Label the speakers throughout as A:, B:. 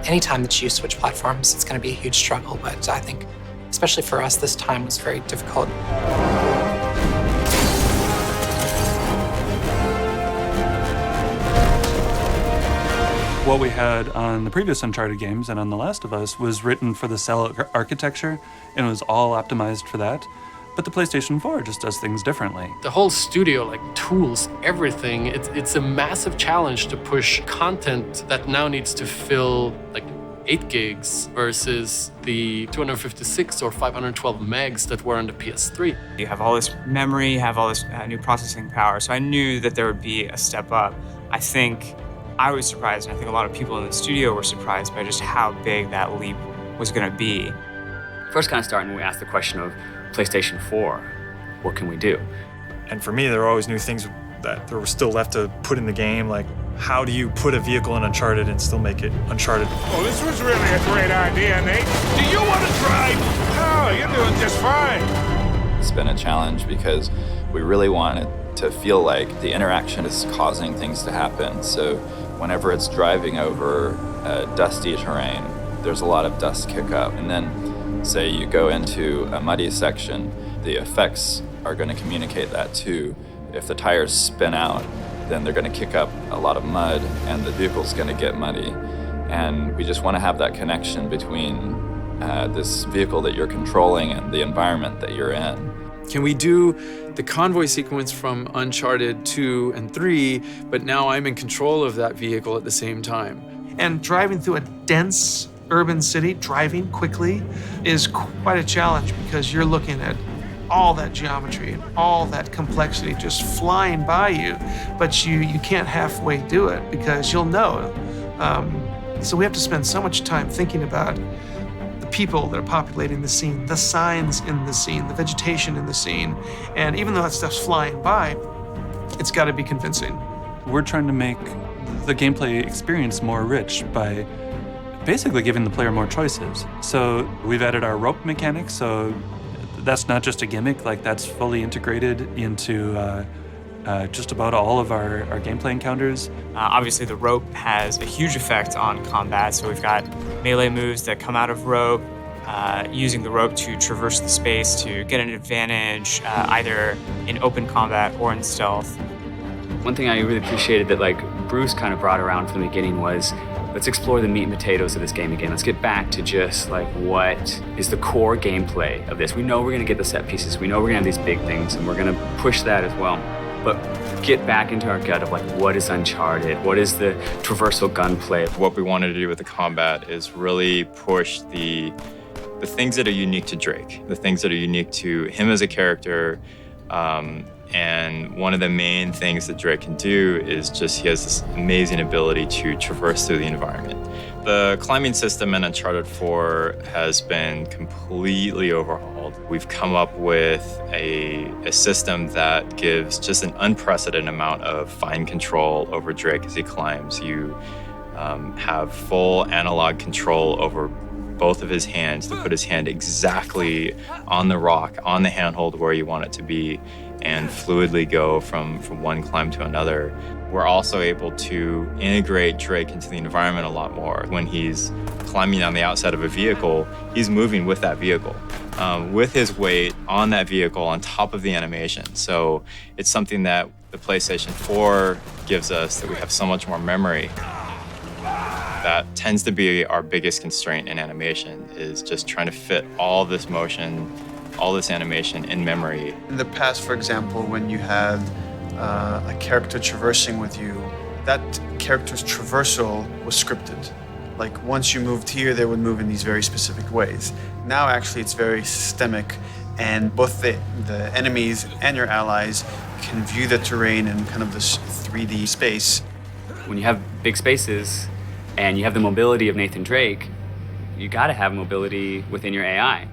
A: anytime that you switch platforms, it's going to be a huge struggle. But I think, especially for us, this time was very difficult.
B: What we had on the previous Uncharted games and on The Last of Us was written for the cell architecture, and it was all optimized for that. But the PlayStation 4 just does things differently.
C: The whole studio, like tools, everything, it's a massive challenge to push content that now needs to fill like 8 gigs versus the 256 or 512 megs that were on the PS3.
D: You have all this memory, you have all this new processing power, so I knew that there would be a step up. I think I was surprised, and I think a lot of people in the studio were surprised by just how big that leap was going to be.
E: First kind of starting, we asked the question of PlayStation 4, what can we do?
F: And for me, there were always new things that there were still left to put in the game, like how do you put a vehicle in Uncharted and still make it Uncharted?
G: Oh, this was really a great idea, Nate. Do you want to drive? Oh, you're doing just fine.
H: It's been a challenge because we really wanted to feel like the interaction is causing things to happen. So whenever it's driving over dusty terrain, there's a lot of dust kick up. And then say you go into a muddy section, the effects are going to communicate that too. If the tires spin out, then they're going to kick up a lot of mud and the vehicle's going to get muddy. And we just want to have that connection between this vehicle that you're controlling and the environment that you're in.
I: Can we do the convoy sequence from Uncharted 2 and 3, but now I'm in control of that vehicle at the same time?
J: And driving through a dense urban city, driving quickly, is quite a challenge because you're looking at all that geometry and all that complexity just flying by you, but you can't halfway do it because you'll know. So we have to spend so much time thinking about the people that are populating the scene, the signs in the scene, the vegetation in the scene. And even though that stuff's flying by, it's got to be convincing.
B: We're trying to make the gameplay experience more rich by basically giving the player more choices. So we've added our rope mechanics, so that's not just a gimmick, like that's fully integrated into just about all of our gameplay encounters.
D: Obviously, the rope has a huge effect on combat, so we've got melee moves that come out of rope, using the rope to traverse the space to get an advantage, either in open combat or in stealth.
E: One thing I really appreciated that like Bruce kind of brought around from the beginning was, let's explore the meat and potatoes of this game again. Let's get back to just like what is the core gameplay of this. We know we're gonna get the set pieces. We know we're gonna have these big things and we're gonna push that as well. But get back into our gut of like, what is Uncharted? What is the traversal gunplay?
K: What we wanted to do with the combat is really push the things that are unique to Drake, the things that are unique to him as a character. And one of the main things that Drake can do is just he has this amazing ability to traverse through the environment. The climbing system in Uncharted 4 has been completely overhauled. We've come up with a system that gives just an unprecedented amount of fine control over Drake as he climbs. You have full analog control over both of his hands to put his hand exactly on the rock, on the handhold where you want it to be, and fluidly go from one climb to another. We're also able to integrate Drake into the environment a lot more. When he's climbing on the outside of a vehicle, he's moving with that vehicle, with his weight on that vehicle on top of the animation. So it's something that the PlayStation 4 gives us, that we have so much more memory. That tends to be our biggest constraint in animation, is just trying to fit all this motion, all this animation in memory.
L: In the past, for example, when you had a character traversing with you, that character's traversal was scripted. Like once you moved here, they would move in these very specific ways. Now actually it's very systemic, and both the enemies and your allies can view the terrain in kind of this 3D space.
E: When you have big spaces and you have the mobility of Nathan Drake, you gotta have mobility within your AI.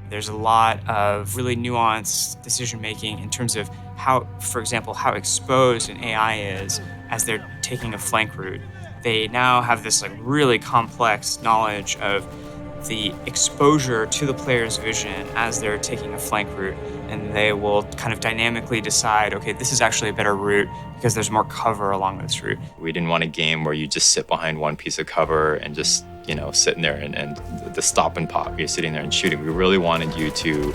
D: There's a lot of really nuanced decision-making in terms of how, for example, how exposed an AI is as they're taking a flank route. They now have this like really complex knowledge of the exposure to the player's vision as they're taking a flank route, and they will kind of dynamically decide, okay, this is actually a better route because there's more cover along this route.
K: We didn't want a game where you just sit behind one piece of cover and just sitting there and the stop and pop, you're sitting there and shooting. We really wanted you to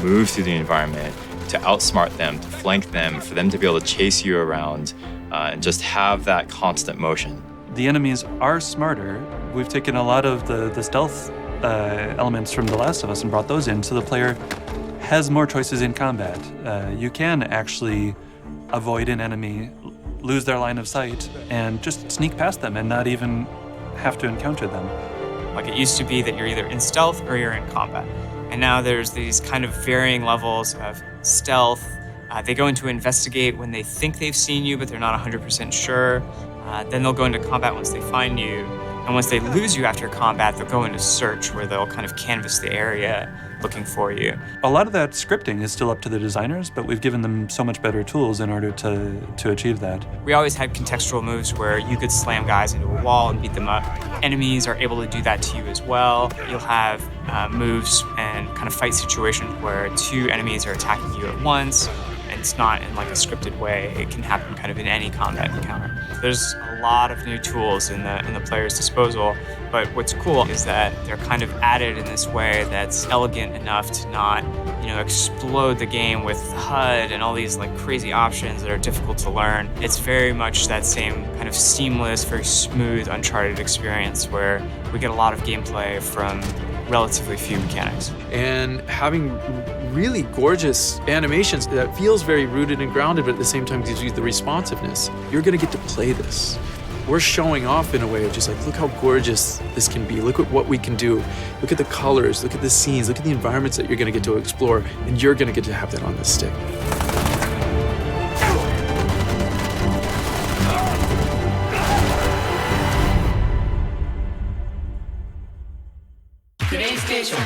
K: move through the environment, to outsmart them, to flank them, for them to be able to chase you around and just have that constant motion.
B: The enemies are smarter. We've taken a lot of the stealth elements from The Last of Us and brought those in, so the player has more choices in combat. You can actually avoid an enemy, lose their line of sight, and just sneak past them and not even have to encounter them.
D: Like, it used to be that you're either in stealth or you're in combat. And now there's these kind of varying levels of stealth. They go into investigate when they think they've seen you, but they're not 100% sure. Then they'll go into combat once they find you. And once they lose you after combat, they'll go into search, where they'll kind of canvass the area looking for you.
B: A lot of that scripting is still up to the designers, but we've given them so much better tools in order to achieve that.
D: We always had contextual moves where you could slam guys into a wall and beat them up. Enemies are able to do that to you as well. You'll have moves and kind of fight situations where two enemies are attacking you at once, and it's not in like a scripted way. It can happen kind of in any combat encounter. There's a lot of new tools in the player's disposal, but what's cool is that they're kind of added in this way that's elegant enough to not, explode the game with HUD and all these like crazy options that are difficult to learn. It's very much that same kind of seamless, very smooth Uncharted experience where we get a lot of gameplay from relatively few mechanics.
I: And having really gorgeous animations that feels very rooted and grounded, but at the same time gives you the responsiveness. You're gonna get to play this. We're showing off in a way of just like, look how gorgeous this can be. Look at what we can do. Look at the colors, look at the scenes, look at the environments that you're gonna get to explore, and you're gonna get to have that on the stick.
M: Today's station.